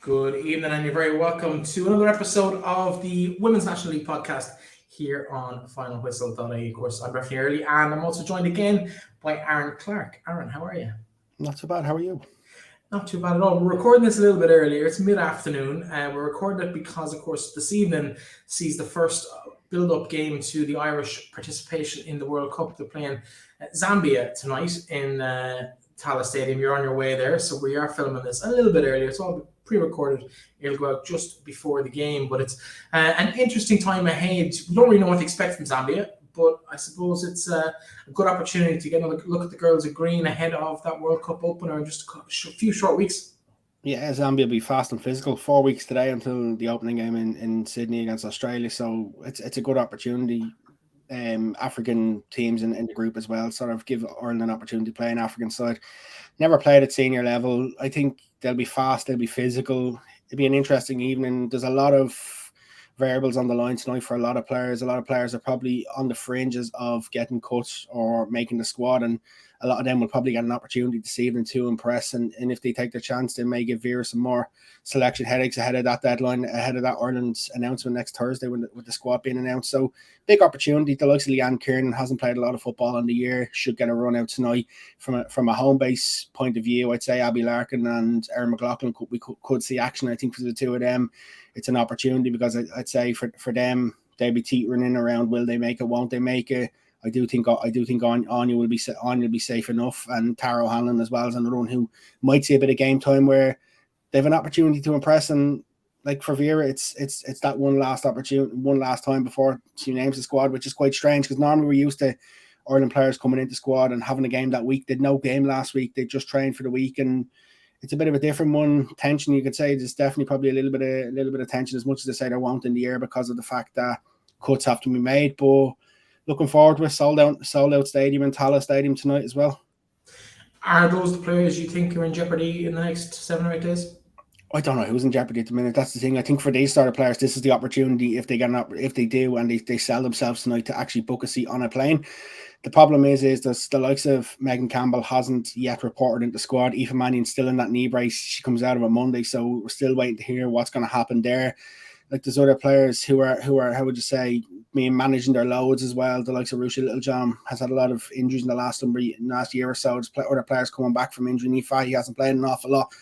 Good evening, and you're very welcome to another episode of the Women's National League podcast here on finalwhistle.ie. Of course, I'm Breifne Earley, and I'm also joined again by Aaron Clarke. Aaron, how are you? Not too bad. How are you? Not too bad at all. We're recording this a little bit earlier. It's mid-afternoon. We're recording it because, of course, this evening sees the first build-up game to the Irish participation in the World Cup. They're playing Zambia tonight in Tallaght Stadium. You're on your way there, so we are filming this a little bit earlier. It's all pre-recorded. It'll go out just before the game, but it's an interesting time ahead. We don't really know what to expect from Zambia, but I suppose it's a good opportunity to get another look at the girls of green ahead of that World Cup opener in just a few short weeks. Yeah, Zambia will be fast and physical. 4 weeks today until the opening game in Sydney against Australia, so it's a good opportunity. African teams in the group as well sort of give Ireland an opportunity to play an African side. Never played at senior level. I think they'll be fast, they'll be physical. It'll be an interesting evening. There's a lot of variables on the line tonight for a lot of players. A lot of players are probably on the fringes of getting cut or making the squad, and a lot of them will probably get an opportunity this evening to impress. And if they take their chance, they may give Vera some more selection headaches ahead of that deadline, ahead of that Ireland's announcement next Thursday with the squad being announced. So big opportunity. The likes of Leanne Kiernan hasn't played a lot of football in the year, should get a run out tonight. From a home base point of view, I'd say Abby Larkin and Erin McLaughlin could see action. I think for the two of them, it's an opportunity because I'd say for them, they'll be teetering in around will they make it, won't they make it. I do think Anya will be safe enough, and Tara O'Hanlon as well as another one who might see a bit of game time where they have an opportunity to impress. And like for Vera, it's that one last opportunity, one last time before she names the squad, which is quite strange because normally we're used to Ireland players coming into squad and having a game that week. They had no game last week; they just trained for the week, and it's a bit of a different one. Tension, you could say, there's definitely probably a little bit of tension, as much as they say there won't in the air because of the fact that cuts have to be made, but. Looking forward to a sold out stadium in Tallaght Stadium tonight as well. Are those the players you think are in jeopardy in the next 7 or 8 days? I don't know who's in jeopardy at the minute. That's the thing. I think for these sort of players, this is the opportunity if they do and they sell themselves tonight to actually book a seat on a plane. The problem is the likes of Megan Campbell hasn't yet reported into the squad. Aoife Mannion's still in that knee brace. She comes out of it Monday, so we're still waiting to hear what's going to happen there. Like there's other players who are how would you say managing their loads as well. The likes of Rusha Littlejohn has had a lot of injuries in the last year or so. There's other players coming back from injury. Nifa, he hasn't played an awful lot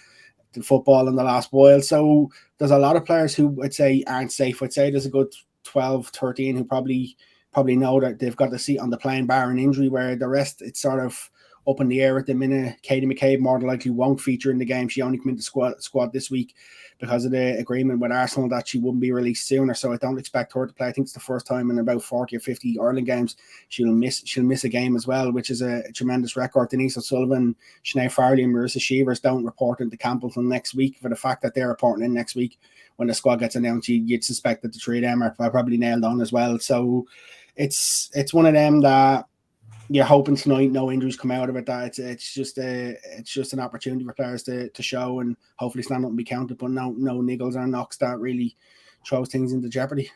in football in the last while. So there's a lot of players who I'd say aren't safe. I'd say there's a good 12, 13 who probably know that they've got the seat on the plane bar an injury, where the rest it's sort of up in the air at the minute. Katie McCabe more than likely won't feature in the game. She only came into squad this week because of the agreement with Arsenal that she wouldn't be released sooner. So I don't expect her to play. I think it's the first time in about 40 or 50 Ireland games she'll miss a game as well, which is a tremendous record. Denise O'Sullivan, Sinead Farley and Marissa Sheevers don't report into camp until next week. For the fact that they're reporting in next week when the squad gets announced, you'd suspect that the three of them are probably nailed on as well. So it's one of them that you're hoping tonight no injuries come out of it. That it's just an opportunity for players to show and hopefully stand up and be counted, but no niggles or knocks that really throws things into jeopardy.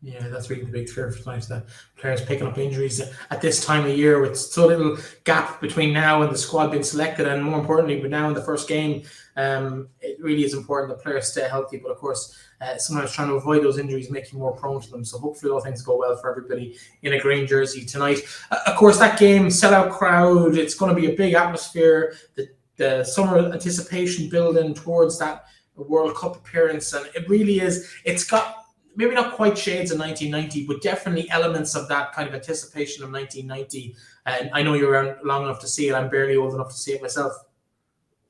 Yeah, that's really the big fear for tonight, that players picking up injuries at this time of year with so little gap between now and the squad being selected, and more importantly, but now in the first game, it really is important that players stay healthy. But of course, sometimes trying to avoid those injuries makes you more prone to them. So hopefully all things go well for everybody in a green jersey tonight. Of course, that game, sellout crowd, it's going to be a big atmosphere. The summer anticipation building towards that World Cup appearance, and it really is. It's got maybe not quite shades of 1990, but definitely elements of that kind of anticipation of 1990. And I know you're around long enough to see it. I'm barely old enough to see it myself.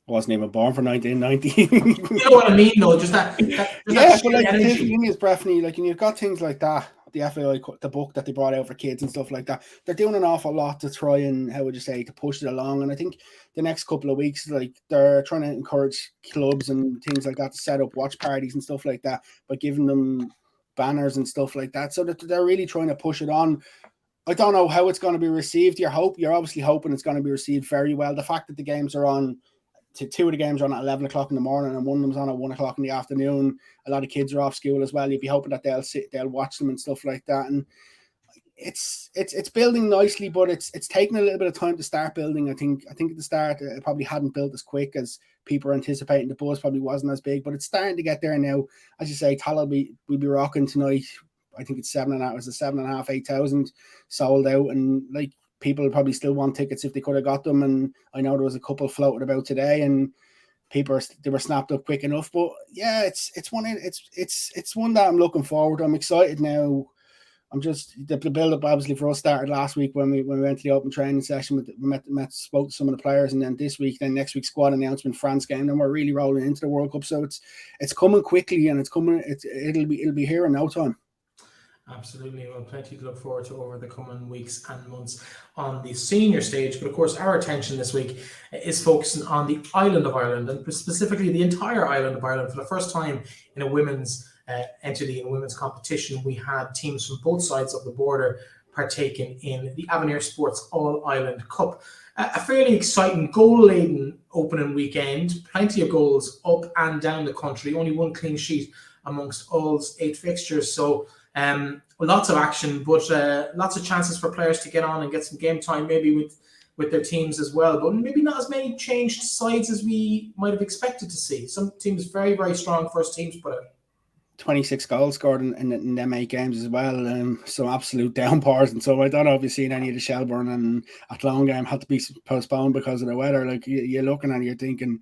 I wasn't even born for 1990. You know what I mean, though? Just that yeah, but like the thing is, Breifne, like, and you've got things like that, the FAI, the book that they brought out for kids and stuff like that. They're doing an awful lot to try and, how would you say, to push it along. And I think the next couple of weeks, like, they're trying to encourage clubs and things like that to set up watch parties and stuff like that by giving them banners and stuff like that, so that they're really trying to push it on. I don't know how it's going to be received. You're obviously hoping it's going to be received very well. The fact that the games are on, two of the games are on at 11 o'clock in the morning and one of them's on at 1 o'clock in the afternoon. A lot of kids are off school as well. You'd be hoping that they'll watch them and stuff like that. And it's building nicely, but it's taken a little bit of time to start building. I think at the start it probably hadn't built as quick as people were anticipating. The buzz probably wasn't as big, but it's starting to get there now. As you say, Tallaght will be rocking tonight. I think it's 7,500, 8,000 sold out, and like people probably still want tickets if they could have got them. And I know there was a couple floated about today, and they were snapped up quick enough. But yeah, it's one that I'm looking forward to. I'm excited now. I'm just the build up obviously for us started last week when we went to the open training session. We spoke to some of the players, and then next week squad announcement, France game, and we're really rolling into the World Cup. So it's coming quickly, and it'll be here in no time. Absolutely. Well, plenty to look forward to over the coming weeks and months on the senior stage. But of course, our attention this week is focusing on the island of Ireland, and specifically the entire island of Ireland. For the first time in a women's entity, in a women's competition, we had teams from both sides of the border partaking in the Avenir Sports All-Ireland Cup. A fairly exciting, goal-laden opening weekend. Plenty of goals up and down the country. Only one clean sheet amongst all 8 fixtures. So lots of action, but lots of chances for players to get on and get some game time, maybe with their teams as well. But maybe not as many changed sides as we might have expected to see. Some teams very, very strong first teams put out. 26 goals scored in them 8 games as well. Some absolute downpours, and so I don't know if you've seen any of the Shelbourne and Athlone game had to be postponed because of the weather. Like you're looking at it, you're thinking,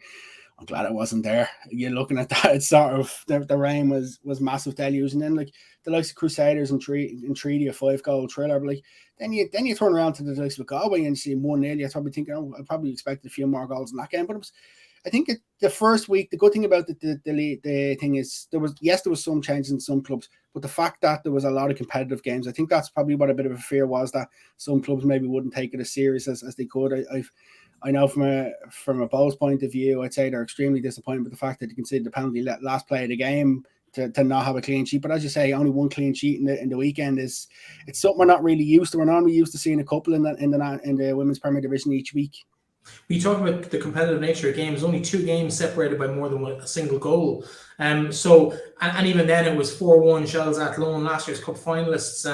I'm glad it wasn't there. You're looking at that, it's sort of the rain was massive deluge, and then like the likes of Crusaders and Treaty, a 5-goal thriller. But like then you turn around to the likes of Galway and see 1-0. You're probably thinking, oh, I probably expected a few more goals in that game. But I think the first week, the good thing about the thing is there was some change in some clubs, but the fact that there was a lot of competitive games, I think that's probably what a bit of a fear was, that some clubs maybe wouldn't take it as serious as they could. I know from a Bowls point of view, I'd say they're extremely disappointed with the fact that you conceded the penalty last play of the game to not have a clean sheet. But as you say, only one clean sheet in the weekend it's something we're not really used to. We're normally used to seeing a couple in the Women's Premier Division each week. We talk about the competitive nature of games. Only 2 games separated by more than a single goal. So even then it was 4-1 Shells Athlone, last year's cup finalists,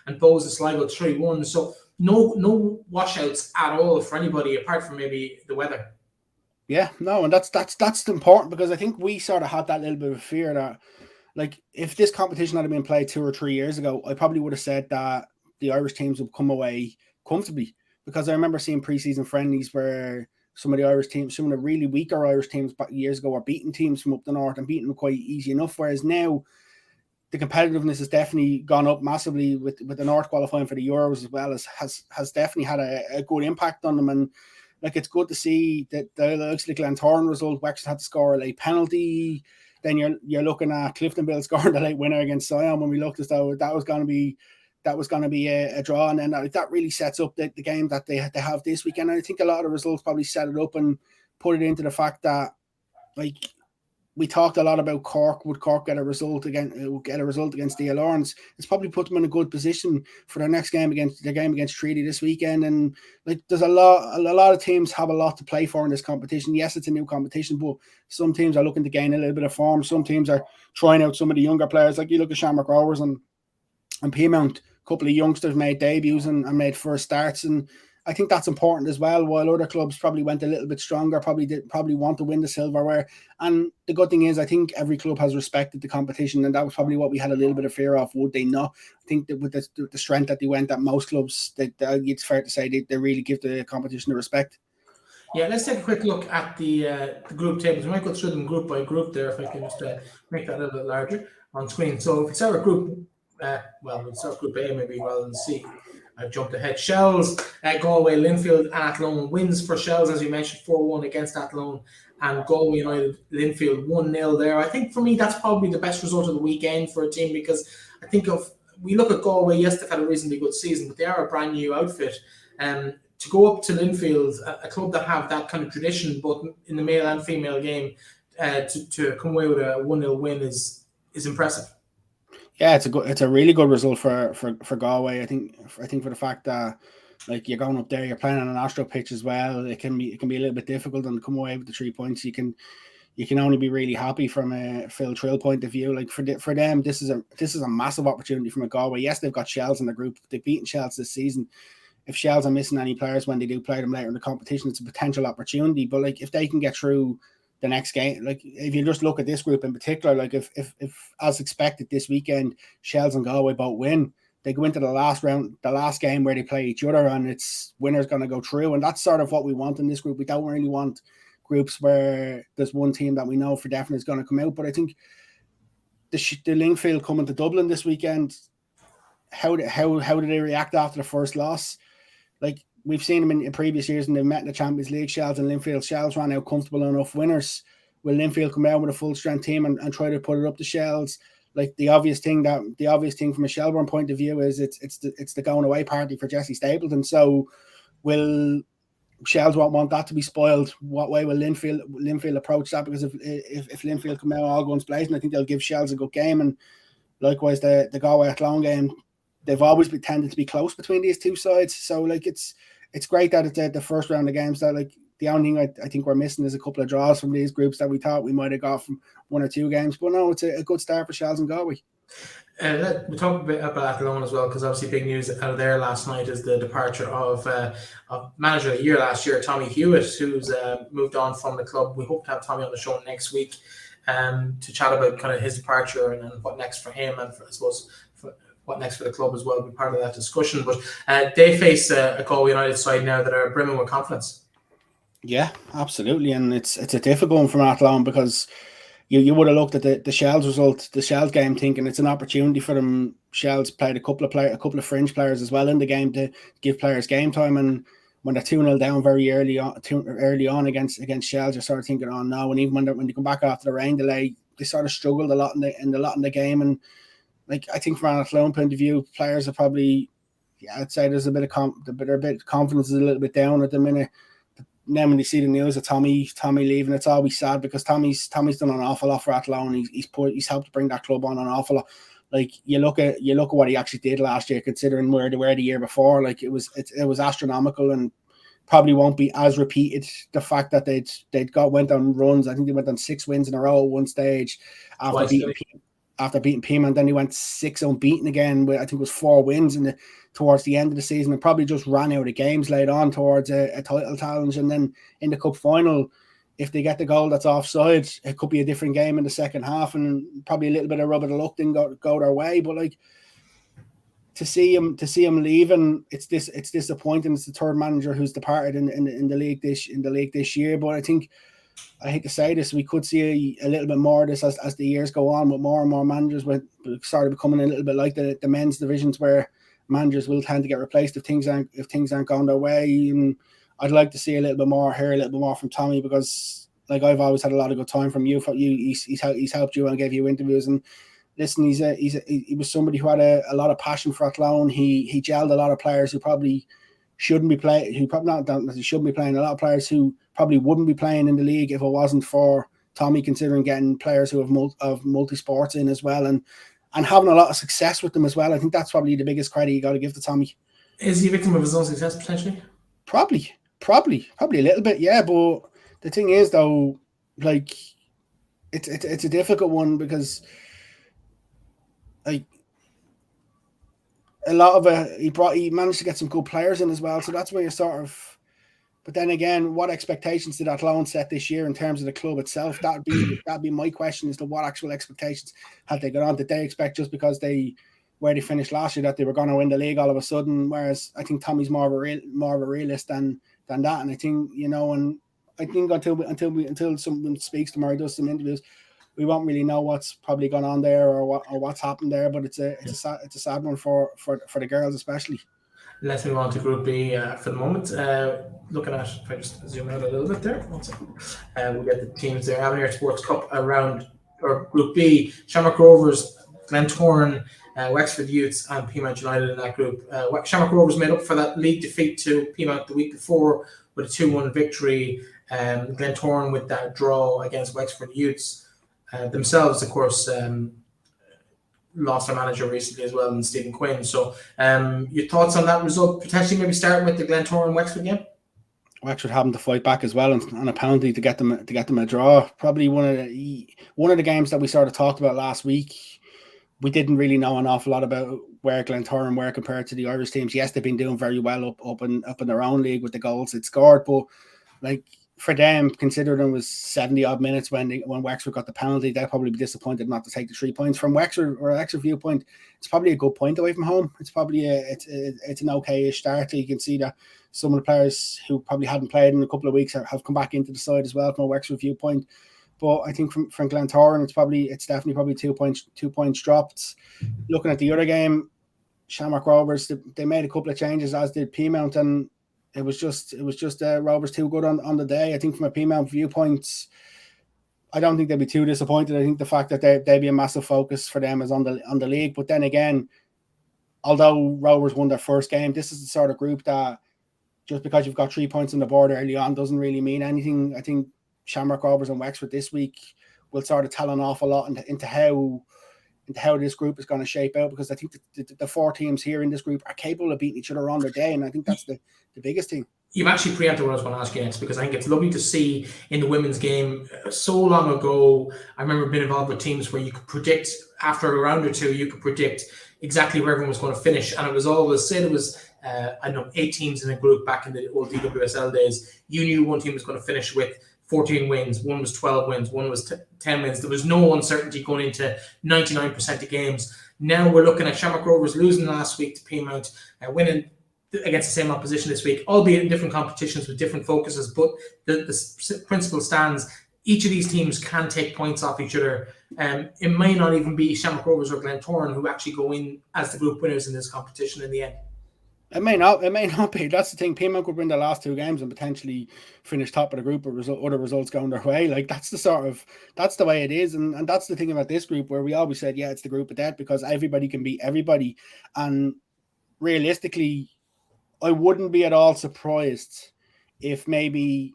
and Bows Sligo 3-1. So no washouts at all for anybody apart from maybe the weather. Yeah, no, and that's important, because I think we sort of had that little bit of fear that, like, if this competition had been played 2 or 3 years ago, I probably would have said that the Irish teams would come away comfortably, because I remember seeing pre-season friendlies where some of the Irish teams, some of the really weaker Irish teams back years ago, were beating teams from up the north and beating them quite easy enough, whereas now the competitiveness has definitely gone up massively with the North qualifying for the Euros as well, as has definitely had a good impact on them. And like, it's good to see that the likes of the Glentoran result, Wexford had to score a late penalty. Then you're looking at Cliftonville scoring the late winner against Sion, when we looked as though that was going to be a draw, and then that really sets up the game that they have this weekend. And I think a lot of results probably set it up and put it into the fact that, like, we talked a lot about Cork. Would Cork get a result against the Lawrence? It's probably put them in a good position for their next game against Treaty this weekend. And like, there's a lot of teams have a lot to play for in this competition. Yes, it's a new competition, but some teams are looking to gain a little bit of form. Some teams are trying out some of the younger players. Like, you look at Shamrock Rovers and Peamount, a couple of youngsters made debuts and made first starts, and I think that's important as well. While other clubs probably went a little bit stronger, probably want to win the silverware. And the good thing is, I think every club has respected the competition, and that was probably what we had a little bit of fear of. Would they not? I think that with the strength that they went at, most clubs, it's fair to say they really give the competition the respect. Yeah, let's take a quick look at the group tables. We might go through them group by group there, if I can just make that a little bit larger on screen. So if it's our group, we'll start Group A maybe rather than C. I've jumped ahead. Shells, Galway, Linfield, Athlone. Wins for Shells, as you mentioned, 4-1 against Athlone, and Galway United, Linfield 1-0 there. I think for me that's probably the best result of the weekend for a team, because I think we look at Galway, yes, they've had a reasonably good season, but they are a brand new outfit. To go up to Linfield, a club that have that kind of tradition, both in the male and female game, to come away with a 1-0 win is impressive. Yeah, it's a really good result for Galway. I think for the fact that, like, you're going up there, you're playing on an Astro pitch as well. It can be a little bit difficult, and come away with the 3 points. You you can only be really happy from a Phil Trill point of view. Like for them, this is a massive opportunity from a Galway. Yes, they've got Shells in the group. They've beaten Shells this season. If Shells are missing any players when they do play them later in the competition, it's a potential opportunity. But like if they can get through the next game, like if you just look at this group in particular, like if as expected this weekend, Shells and Galway both win, they go into the last round, the last game where they play each other, and it's winner's going to go through. And that's sort of what we want in this group. We don't really want groups where there's one team that we know for definite is going to come out. But I think the Lingfield coming to Dublin this weekend, how did they react after the first loss? Like we've seen them in previous years, and they've met in the Champions League. Shells and Linfield. Shells ran out comfortable enough winners. Will Linfield come out with a full strength team and try to put it up to Shells? Like the obvious thing from a Shelbourne point of view is it's the going away party for Jesse Stapleton. So will Shells won't want that to be spoiled. What way will Linfield approach that? Because if Linfield come out all guns blazing, I think they'll give Shells a good game. And likewise, the Galway Athlone game, they've always tended to be close between these two sides. So like it's great that it's the first round of games. That like the only thing I think we're missing is a couple of draws from these groups that we thought we might have got from one or two games. But no, it's a good start for Shells and Galway. We talk a bit about Athlone as well, because obviously big news out of there last night is the departure of manager of the year last year, Tommy Hewitt, who's moved on from the club. We hope to have Tommy on the show next week to chat about kind of his departure and what next for him, and I suppose what next for the club as well, be part of that discussion. But they face a Galway United side now that are brimming with confidence. Yeah, absolutely, and it's a difficult one from Athlone because you would have looked at the Shells result, the Shells game, thinking it's an opportunity for them. Shells played a couple of fringe players as well in the game to give players game time, and when they're 2-0 down very early on against Shells, you're sort of thinking, oh no. And even when they come back after the rain delay, they sort of struggled a lot in the game. And like I think from an Athlone point of view, players are probably, I'd say there's a bit of confidence is a little bit down at the minute. Then when you see the news of Tommy leaving, it's always sad because Tommy's done an awful lot for Athlone. He's helped bring that club on an awful lot. Like you look at what he actually did last year, considering where they were the year before. Like it was astronomical, and probably won't be as repeated. The fact that went on runs. I think they went on 6 wins in a row at one stage after beating Pima, and then he went 6 unbeaten again with I think it was 4 wins towards the end of the season, and probably just ran out of games late on towards a title challenge. And then in the cup final, if they get the goal that's offside, it could be a different game in the second half, and probably a little bit of rub of the luck didn't go their way. But like to see him leaving, it's disappointing. It's the third manager who's departed in the league this year. But I think, I hate to say this, we could see a little bit more of this as the years go on, with more and more managers started becoming a little bit like the men's divisions, where managers will tend to get replaced if things aren't going their way. And I'd like to see a little bit more from Tommy, because like I've always had a lot of good time from you. He's helped you and gave you interviews, and listen, he was somebody who had a lot of passion for Athlone. He gelled a lot of players who probably shouldn't be playing, who probably not that he shouldn't be playing. A lot of players who probably wouldn't be playing in the league if it wasn't for Tommy, considering getting players who have multi-sports in as well, and having a lot of success with them as well. I think that's probably the biggest credit you got to give to Tommy. Is he a victim of his own success potentially? Probably a little bit, yeah. But the thing is, though, like it's a difficult one, because like a lot of it, he managed to get some good players in as well. So that's where you're sort of. But then again, what expectations did Athlone set this year in terms of the club itself? That'd be my question, as to what actual expectations had they got on. Did they expect, just because where they finished last year, that they were going to win the league all of a sudden? Whereas I think Tommy's more of a realist than that. And I think, and I think until someone speaks to him or he does some interviews, we won't really know what's probably gone on there or what's happened there. But it's a sad one for the girls especially. Let's move on to Group B for the moment. Looking at, if I just zoom out a little bit there, one second. We'll get the teams there. Avenir Sports Cup Group B, Shamrock Rovers, Glentoran, Wexford Youths, and Peamount United in that group. Shamrock Rovers made up for that league defeat to Peamount the week before with a 2-1 victory. Glentoran with that draw against Wexford Youths. Themselves, of course, lost their manager recently as well, in Stephen Quinn. So your thoughts on that result, potentially maybe starting with the Glentoran Wexford game? Wexford having to fight back as well on a penalty to get them a draw. Probably one of the games that we sort of talked about last week. We didn't really know an awful lot about where Glentoran were compared to the Irish teams. Yes, they've been doing very well up in their own league with the goals it scored, but like for them, considering it was 70 odd minutes when Wexford got the penalty, they'll probably be disappointed not to take the 3 points. From Wexford viewpoint, it's probably a good point away from home. It's probably it's an okay-ish start. You can see that some of the players who probably hadn't played in a couple of weeks have come back into the side as well from a Wexford viewpoint. But I think from Glentoran, it's definitely 2 points dropped. Looking at the other game, Shamrock Rovers, they made a couple of changes, as did Peamount, and it was just Rovers too good on the day. I think from a Peamount viewpoint, I don't think they'd be too disappointed. I think the fact that they'd be a massive focus for them is on the league. But then again, although Rovers won their first game, this is the sort of group that just because you've got 3 points on the board early on doesn't really mean anything. I think Shamrock Rovers and Wexford this week will sort of tell an awful lot into how this group is going to shape out, because I think the 4 teams here in this group are capable of beating each other on their day, and I think that's the biggest thing. You've actually preempted what I was going to ask you next, because I think it's lovely to see in the women's game. So long ago, I remember being involved with teams where you could predict after a round or two, you could predict exactly where everyone was going to finish, and it was always said it was 8 teams in a group back in the old DWSL days. You knew one team was going to finish with 14 wins, one was 12 wins, one was 10 wins. There was no uncertainty going into 99% of games. Now we're looking at Shamrock Rovers losing last week to Peamount, winning against the same opposition this week, albeit in different competitions with different focuses, but the principle stands. Each of these teams can take points off each other. It may not even be Shamrock Rovers or Glentoran who actually go in as the group winners in this competition in the end. It may not be. That's the thing. Peamount could win the last 2 games and potentially finish top of the group with other results going their way. Like that's the way it is. And that's the thing about this group, where we always said, yeah, it's the group of death, because everybody can beat everybody. And realistically, I wouldn't be at all surprised if maybe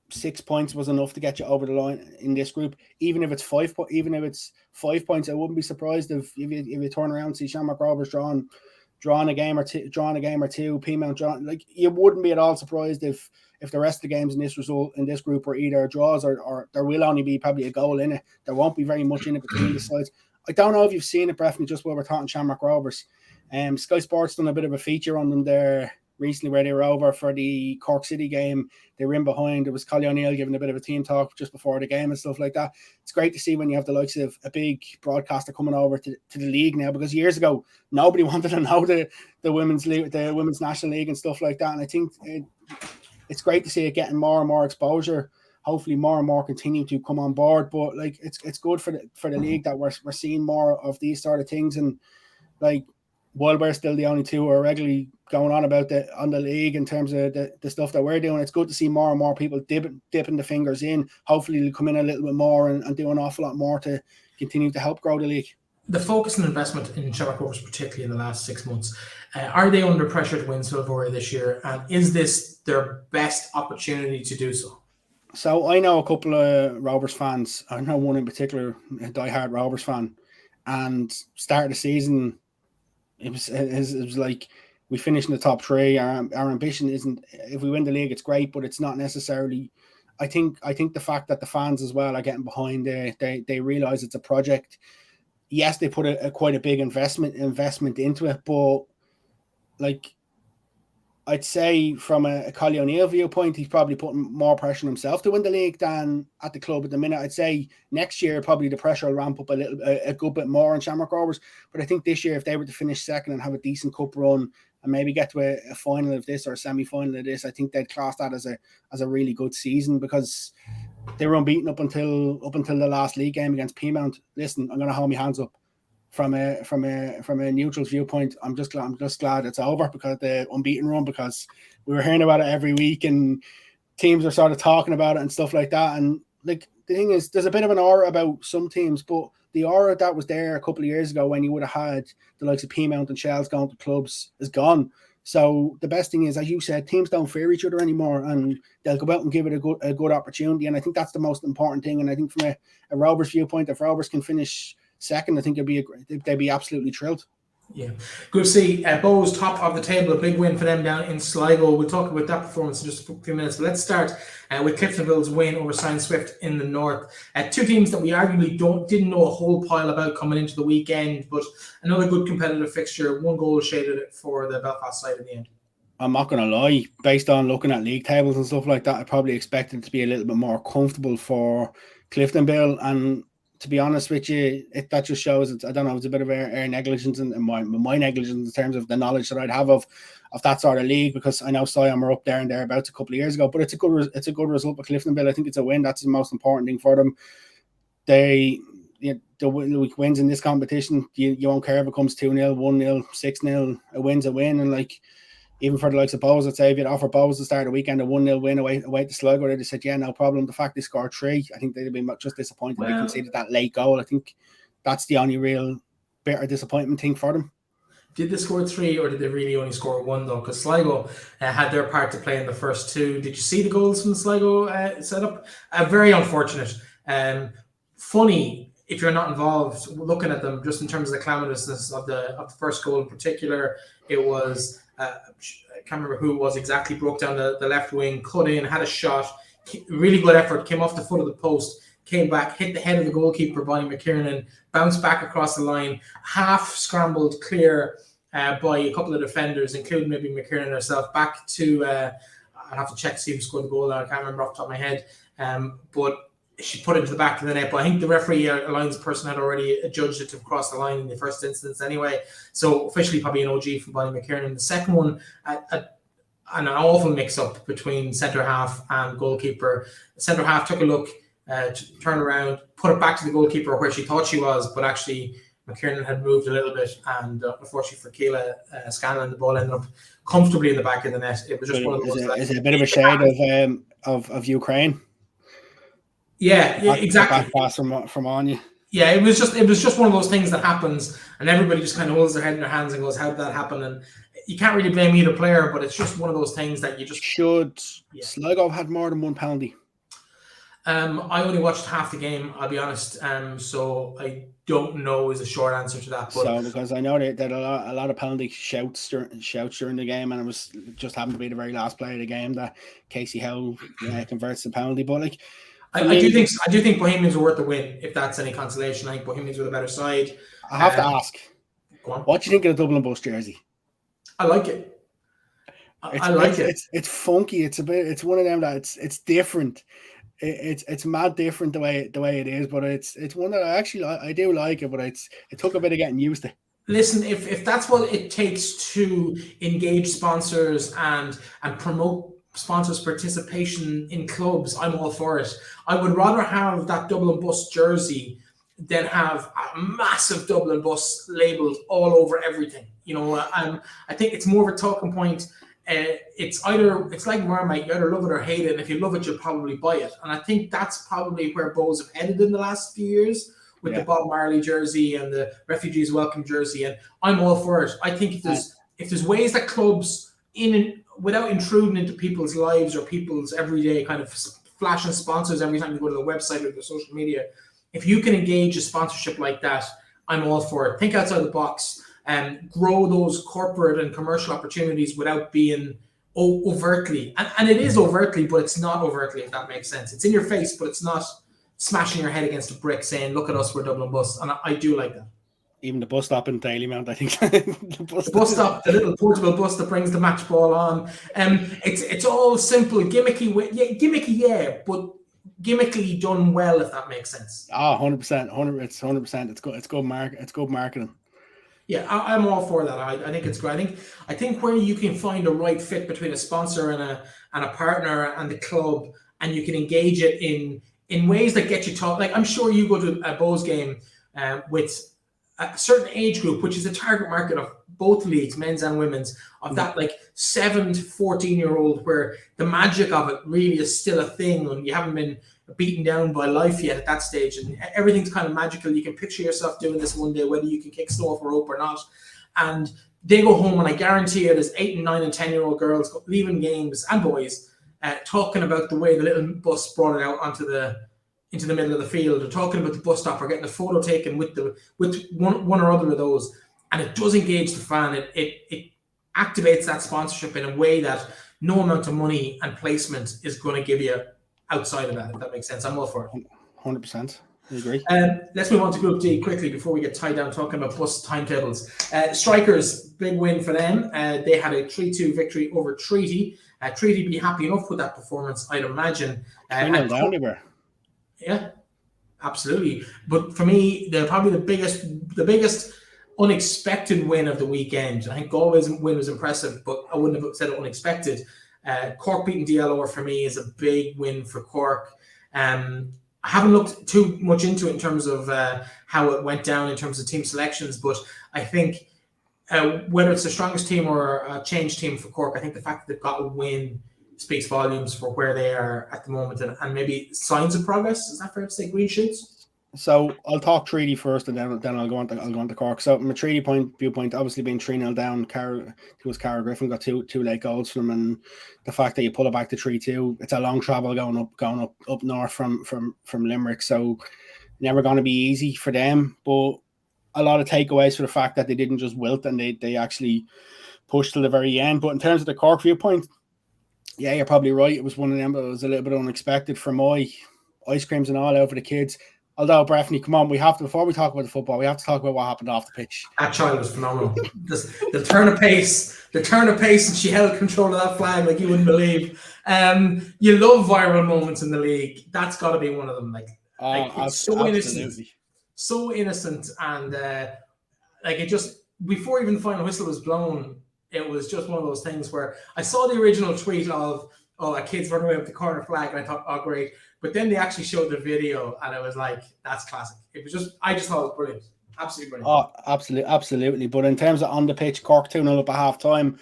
6 points was enough to get you over the line in this group. Even if it's 5 points, I wouldn't be surprised if you turn around and see Shamrock Rovers drawn a game or two, Peamount drawn. Like, you wouldn't be at all surprised if the rest of the games in this group are either draws or there will only be probably a goal in it. There won't be very much in it between the sides. I don't know if you've seen it, Breifne, just while we're talking Shamrock Rovers. Sky Sports done a bit of a feature on them there recently, where they were over for the Cork City game. They were in behind. There was Collie O'Neill giving a bit of a team talk just before the game and stuff like that. It's great to see when you have the likes of a big broadcaster coming over to the league now, because years ago nobody wanted to know the women's league, the women's national league and stuff like that. And I think it's great to see it getting more and more exposure. Hopefully more and more continue to come on board. But like it's good for the league that we're seeing more of these sort of things. And like, while we're still the only two who are regularly going on about on the league in terms of the stuff that we're doing, it's good to see more and more people dipping the fingers in. Hopefully they'll come in a little bit more and do an awful lot more to continue to help grow the league. The focus and investment in Shamrock Rovers, particularly in the last 6 months, are they under pressure to win Silverware this year? And is this their best opportunity to do so? So I know a couple of Rovers fans. I know one in particular, a diehard Rovers fan, and start of the season, it was like, we finished in the top 3. Our ambition isn't, if we win the league, it's great, but it's not necessarily. I think the fact that the fans as well are getting behind, they realize it's a project. Yes, they put quite a big investment into it, but like, I'd say from a Collie O'Neill viewpoint, he's probably putting more pressure on himself to win the league than at the club at the minute. I'd say next year probably the pressure will ramp up a good bit more on Shamrock Rovers. But I think this year, if they were to finish second and have a decent cup run and maybe get to a final of this or a semi-final of this, I think they'd class that as a really good season, because they were unbeaten up until the last league game against Peamount. Listen, I'm going to hold my hands up. From a neutral's viewpoint, I'm just glad it's over, because the unbeaten run, because we were hearing about it every week and teams are sort of talking about it and stuff like that. And like, the thing is, there's a bit of an aura about some teams, but the aura that was there a couple of years ago when you would have had the likes of Peamount and Shells going to clubs is gone. So the best thing is, as you said, teams don't fear each other anymore, and they'll go out and give it a good opportunity. And I think that's the most important thing. And I think from a Rovers viewpoint, if Rovers can finish second, I think they'd be absolutely thrilled. Yeah, good to see Bows top of the table. A big win for them down in Sligo. We'll talk about that performance in just a few minutes. But let's start with Cliftonville's win over Science Swift in the north. Two teams that we arguably didn't know a whole pile about coming into the weekend, but another good competitive fixture. One goal shaded it for the Belfast side in the end. I'm not going to lie, based on looking at league tables and stuff like that, I probably expected it to be a little bit more comfortable for Cliftonville. And to be honest with you, that just shows it's, I don't know, it's a bit of air negligence and my negligence in terms of the knowledge that I'd have of that sort of league, because I know Sion were up there and thereabouts a couple of years ago. But it's a good result for Cliftonville. I think it's a win. That's the most important thing for them. The wins in this competition, you won't care if it comes 2-0, 1-0, 6-0. A win's a win. And like, even for the likes of Bows, I'd say if you'd offer Bows to start the weekend a 1-0 win away to Sligo, they'd have said, yeah, no problem. The fact they scored 3, I think they'd have been just disappointed they conceded that late goal. I think that's the only real bitter disappointment thing for them. Did they score 3 or did they really only score 1 though? Because Sligo had their part to play in the first 2. Did you see the goals from the Sligo setup? Very unfortunate. Funny if you're not involved looking at them, just in terms of the calamitousness of the first goal in particular. It was I can't remember who it was exactly, broke down the left wing, cut in, had a shot, really good effort, came off the foot of the post, came back, hit the head of the goalkeeper, Bonnie McKiernan, bounced back across the line, half scrambled clear by a couple of defenders, including maybe McKiernan herself, back to, I'll have to check to see who scored the goal now, I can't remember off the top of my head, but she put it to the back of the net. But I think the referee alliance person had already judged it to cross the line in the first instance anyway. So officially probably an OG from Bonnie McKiernan. The second one, an awful mix-up between centre-half and goalkeeper. The centre-half took a look, turned around, put it back to the goalkeeper where she thought she was, but actually McKiernan had moved a little bit, and unfortunately for Keela Scanlon, the ball ended up comfortably in the back of the net. It was just one of those. Is it a bit of a shade of Ukraine? Yeah, exactly. Back pass from Anya. Yeah, it was just one of those things that happens, and everybody just kind of holds their head in their hands and goes, "How did that happen?" And you can't really blame either player, but it's just one of those things that you just should. Yeah. Sligo have had more than one penalty. I only watched half the game, I'll be honest. So I don't know is a short answer to that. But so because I know that a lot of penalty shouts during the game, and it was just happened to be the very last play of the game that Casey Howe converts the penalty. But like, I do think Bohemians were worth the win, if that's any consolation. I think Bohemians were the better side. I have to ask, what do you think of the Dublin Bus jersey? I like it. I like it. It's funky. It's one of them that it's different. It's mad different the way it is, but it's one that I do like it, but it took a bit of getting used to. Listen, if that's what it takes to engage sponsors and promote sponsors' participation in clubs, I'm all for it. I would rather have that Dublin Bus jersey than have a massive Dublin Bus labeled all over everything. You know, I think it's more of a talking point. It's like Marmite, you either love it or hate it, and if you love it, you'll probably buy it. And I think that's probably where Bows have headed in the last few years with the Bob Marley jersey and the Refugees Welcome jersey, and I'm all for it. I think if there's ways that clubs without intruding into people's lives or people's everyday kind of flashing sponsors every time you go to the website or the social media, if you can engage a sponsorship like that, I'm all for it. Think outside the box and grow those corporate and commercial opportunities without being overtly, and it is overtly, but it's not overtly, if that makes sense. It's in your face, but it's not smashing your head against a brick saying, look at us, we're Dublin Bus. And I do like that. Even the bus stop in Dailymount, I think. the bus stop, the little portable bus that brings the match ball on. It's all simple, gimmicky, but gimmickly done well, if that makes sense. 100%, 100%. It's good marketing. Yeah, I'm all for that. I think it's great. I think where you can find a right fit between a sponsor and a partner and the club, and you can engage it in ways that get you talk. Like, I'm sure you go to a Bows game with a certain age group, which is a target market of both leagues, men's and women's, of that like 7 to 14-year-old, where the magic of it really is still a thing, and you haven't been beaten down by life yet at that stage, and everything's kind of magical. You can picture yourself doing this one day, whether you can kick snow off a rope or not. And they go home, and I guarantee you there's 8 and 9 and 10-year-old girls leaving games, and boys, talking about the way the little bus brought it out into the middle of the field, or talking about the bus stop, or getting a photo taken with one or other of those. and it does engage the fan. It activates that sponsorship in a way that no amount of money and placement is going to give you outside of that, if that makes sense. I'm all for it. 100%. I agree. Let's move on to Group D quickly before we get tied down talking about bus timetables. Strikers, big win for them. They had a 3-2 victory over Treaty. Treaty be happy enough with that performance, I'd imagine. 3-0 down they were. Yeah, absolutely. But for me, they're probably the biggest unexpected win of the weekend. I think Galway's win was impressive, but I wouldn't have said it unexpected. Cork beating DLR for me is a big win for Cork. I haven't looked too much into it in terms of how it went down in terms of team selections, but I think whether it's the strongest team or a changed team for Cork, I think the fact that they've got a win speaks volumes for where they are at the moment and maybe signs of progress. Is that fair to say? Green shoots? So I'll talk Treaty first, and then I'll go on to Cork. So from a Treaty viewpoint, obviously being 3-0 down, Cara Griffin got two late goals from them, and the fact that you pull it back to 3-2, it's a long travel going up north from Limerick, so never going to be easy for them. But a lot of takeaways for the fact that they didn't just wilt and they actually pushed to the very end. But in terms of the Cork viewpoint, yeah, you're probably right. It was one of them that was a little bit unexpected for my ice creams and all over the kids. Although, Breifne, come on, before we talk about the football, we have to talk about what happened off the pitch. That child was phenomenal. the turn of pace, and she held control of that flag like you wouldn't believe. You love viral moments in the league. That's got to be one of them. It's so innocent, and it just before even the final whistle was blown, it was just one of those things where I saw the original tweet of a kid's running away with the corner flag, and I thought, oh great. But then they actually showed the video, and I was like, that's classic. I just thought it was brilliant. Absolutely brilliant. Oh, absolutely. But in terms of on the pitch, Cork 2-0 up at half time,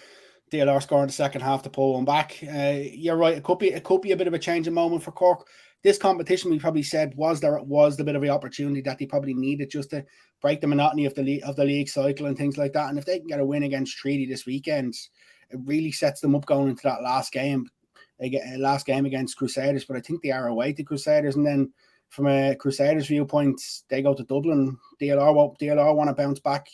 DLR scoring the second half to pull one back. You're right. It could be a bit of a changing moment for Cork. This competition, we probably said, was the bit of the opportunity that they probably needed just to break the monotony of the league cycle and things like that. And if they can get a win against Treaty this weekend, it really sets them up going into that last game against Crusaders. But I think they are away to Crusaders, and then from a Crusaders viewpoint, they go to Dublin. DLR want to bounce back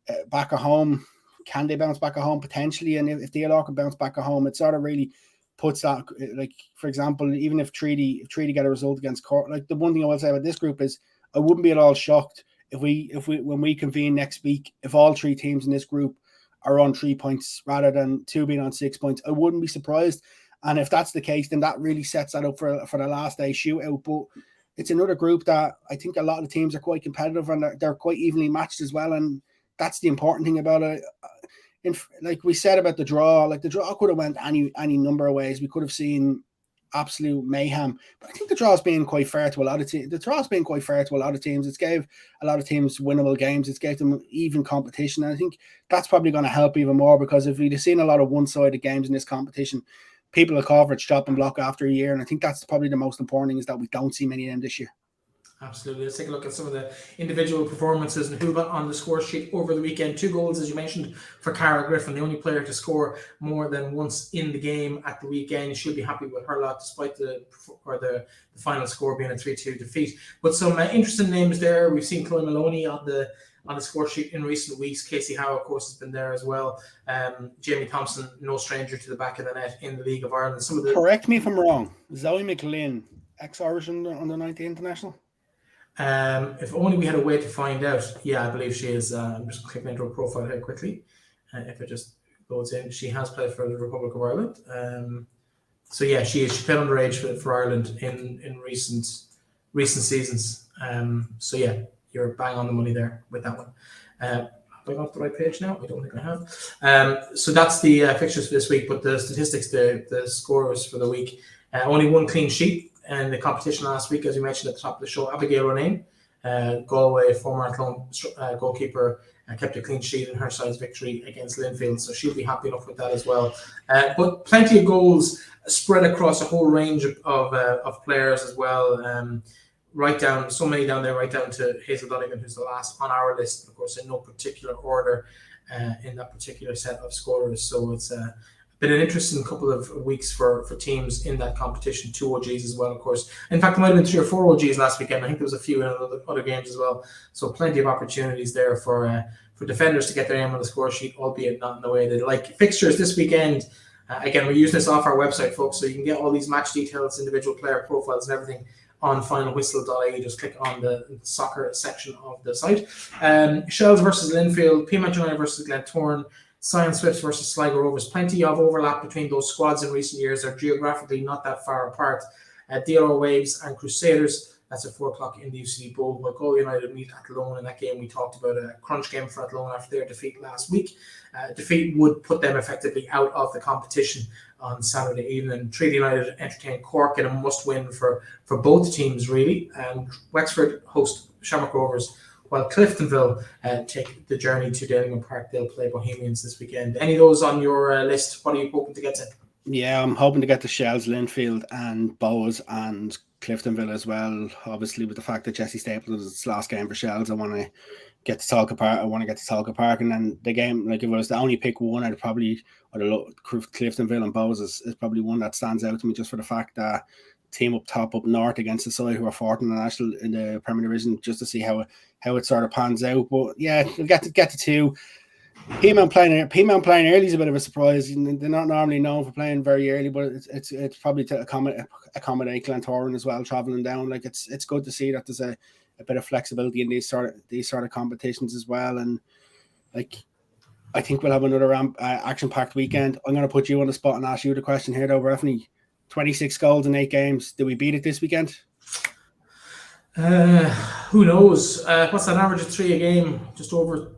at home. Can they bounce back at home? Potentially. And if DLR can bounce back at home, it sort of really puts that, like, for example, even if Treaty get a result against Cork, like, the one thing I will say about this group is I wouldn't be at all shocked if when we convene next week, if all three teams in this group are on 3 points rather than two being on 6 points. I wouldn't be surprised. And if that's the case, then that really sets that up for the last day shootout. But it's another group that I think a lot of teams are quite competitive, and they're quite evenly matched as well. And that's the important thing about it. Like we said about the draw, like the draw could have went any number of ways. We could have seen absolute mayhem. But I think the draw's been quite fair to a lot of teams. It's gave a lot of teams winnable games. It's gave them even competition. And I think that's probably going to help even more, because if we'd have seen a lot of one-sided games in this competition, people will coverage chop and block after a year. And I think that's probably the most important thing, is that we don't see many of them this year. Absolutely. Let's take a look at some of the individual performances and who got on the score sheet over the weekend. 2 goals, as you mentioned, for Cara Griffin, the only player to score more than once in the game at the weekend. She'll be happy with her lot, despite the final score being a 3-2 defeat. But some interesting names there. We've seen Chloe Maloney on the score sheet in recent weeks. Casey Howe, of course, has been there as well. Jamie Thompson, no stranger to the back of the net in the League of Ireland. Correct me if I'm wrong. Zoe McLean, ex-Irish under 19 international? If only we had a way to find out. Yeah, I believe she is. I'm just clicking into her profile here quickly. If it just goes in, she has played for the Republic of Ireland. So yeah, she is. She played underage for Ireland in recent seasons. So yeah, you're bang on the money there with that one. Have I got the right page now? I don't think I have. So that's the fixtures for this week. But the statistics, the scores for the week. Only one clean sheet in the competition last week, as you mentioned at the top of the show. Abigail Ronayne, Galway, former Athlone goalkeeper, kept a clean sheet in her side's victory against Linfield, so she'll be happy enough with that as well. But plenty of goals spread across a whole range of players as well. So many down there, right down to Hazel Donegan, who's the last on our list, of course, in no particular order in that particular set of scorers. So it's been an interesting couple of weeks for teams in that competition. 2 OGs as well, of course. In fact, there might have been 3 or 4 OGs last weekend. I think there was a few in other games as well. So plenty of opportunities there for defenders to get their name on the score sheet, albeit not in the way they like. Fixtures this weekend. Again, we're using this off our website, folks, so you can get all these match details, individual player profiles, and everything on finalwhistle.ie. Just click on the soccer section of the site. Shells versus Linfield, Peamount United versus Glentoran, Sion Swifts versus Sligo Rovers. Plenty of overlap between those squads in recent years. They're geographically not that far apart. DLR Waves and Crusaders. That's at 4 o'clock in the UCD Bowl. While Galway United meet Athlone in that game. We talked about a crunch game for Athlone after their defeat last week. Defeat would put them effectively out of the competition on Saturday evening. Treaty United entertain Cork in a must-win for both teams, really. And Wexford host Shamrock Rovers, while Cliftonville take the journey to Dalingham Park. They'll play Bohemians this weekend. Any of those on your list? What are you hoping to get to? Yeah, I'm hoping to get to Shells, Linfield, and Bows, and Cliftonville as well. Obviously, with the fact that Jesse Staples is its last game for Shells, I want to get to Tallaght Park. And then the game, like if I was to only pick one, I'd look Cliftonville and Bows is probably one that stands out to me, just for the fact that team up top up north against the side who are fourth in the national in the Premier Division, just to see how it sort of pans out. But yeah, we'll get to 2. Peamount playing early is a bit of a surprise. They're not normally known for playing very early, but it's probably to accommodate Glentoran as well, travelling down. Like it's good to see that there's a bit of flexibility in these sort of competitions as well. And like I think we'll have another action-packed weekend. I'm going to put you on the spot and ask you the question here, though, Breifne. 26 goals in 8 games. Do we beat it this weekend? Who knows? What's that average of 3 a game? Just over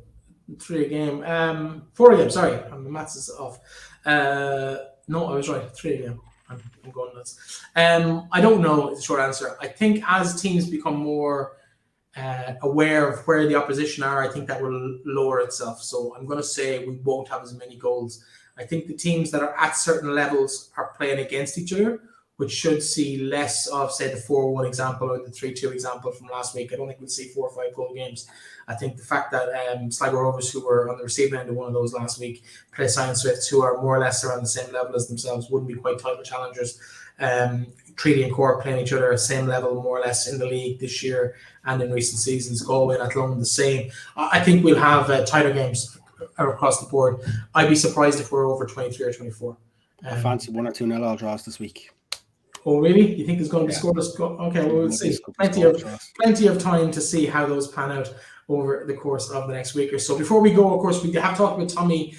3 a game. 4 a game, sorry. The maths is off. No, I was right. 3 a game. I'm going nuts. I don't know is the short answer. I think as teams become more aware of where the opposition are, I think that will lower itself. So I'm going to say we won't have as many goals. I think the teams that are at certain levels are playing against each other, which should see less of, say, the 4-1 example or the 3-2 example from last week. I don't think we'll see 4 or 5 goal games. I think the fact that Sligo Rovers, who were on the receiving end of one of those last week, play Sion Swifts, who are more or less around the same level as themselves, wouldn't be quite title challengers. Treaty and Cork playing each other at the same level, more or less, in the league this year and in recent seasons. Galway and Athlone the same. I think we'll have tighter games across the board. I'd be surprised if we're over 23 or 24. I fancy 1 or 2-0 all draws this week. Oh, really? You think there's going to be scoreless? Okay, well, we'll see. Plenty of time to see how those pan out over the course of the next week or so. Before we go, of course, we have talked with Tommy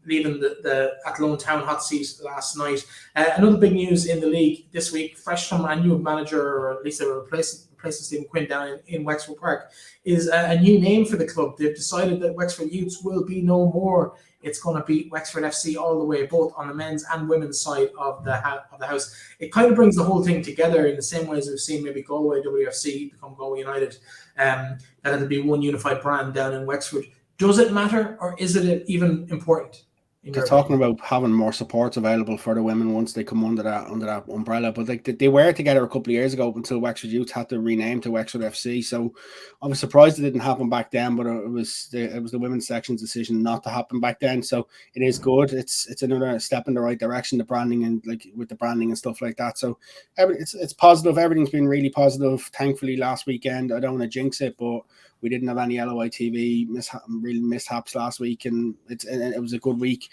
leaving the Athlone Town hot seat last night. Another big news in the league this week, fresh from a new manager, or at least a replacing Stephen Quinn down in Wexford Park, is a new name for the club. They've decided that Wexford Youths will be no more. It's going to be Wexford FC all the way, both on the men's and women's side of the house. It kind of brings the whole thing together in the same way as we've seen maybe Galway WFC become Galway United, that it'll be one unified brand down in Wexford. Does it matter, or is it even important? They're talking about having more supports available for the women once they come under that umbrella. But like they were together a couple of years ago until Wexford Youth had to rename to Wexford FC. So I was surprised it didn't happen back then, but it was the women's section's decision not to happen back then. So it is good. It's another step in the right direction. The branding and with the branding and stuff like that. So it's positive. Everything's been really positive. Thankfully, last weekend, I don't want to jinx it, but we didn't have any LOI TV mishaps last week, and it was a good week.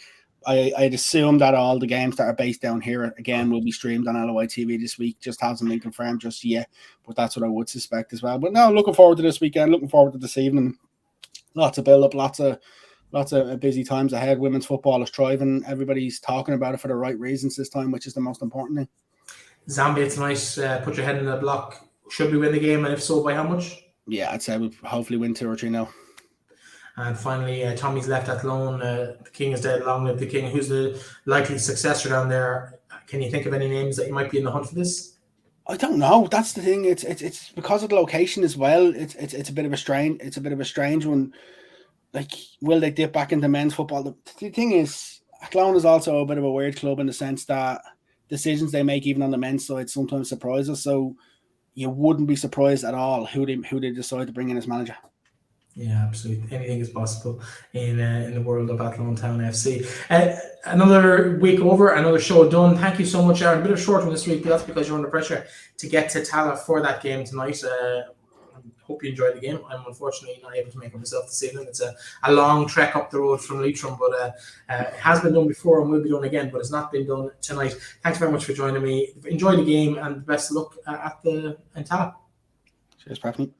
I'd assume that all the games that are based down here again will be streamed on LOI TV this week. Just hasn't been confirmed just yet, but that's what I would suspect as well. But no, looking forward to this weekend. Looking forward to this evening. Lots of build up, lots of busy times ahead. Women's football is thriving. Everybody's talking about it for the right reasons this time, which is the most important thing. Zambia tonight. Put your head in the block. Should we win the game, and if so, by how much? Yeah, I'd say we'll hopefully win 2 or 3-0. And finally, Tommy's left Athlone. The king is dead. Long live the king. Who's the likely successor down there? Can you think of any names that you might be in the hunt for this? I don't know. That's the thing. It's because of the location as well. It's a bit of a strange one. Like, will they dip back into men's football? The thing is, Athlone is also a bit of a weird club in the sense that decisions they make, even on the men's side, sometimes surprise us. So you wouldn't be surprised at all who they decide to bring in as manager. Yeah, absolutely. Anything is possible in the world of Athlone Town FC. Another week over, another show done. Thank you so much, Aaron. A bit of a short one this week, but that's because you're under pressure to get to Tallaght for that game tonight. I hope you enjoyed the game. I'm unfortunately not able to make it myself this evening. It's a long trek up the road from Leitrim, but it has been done before and will be done again, but it's not been done tonight. Thanks very much for joining me. Enjoy the game and best of luck in Tallaght. Cheers, Breifne.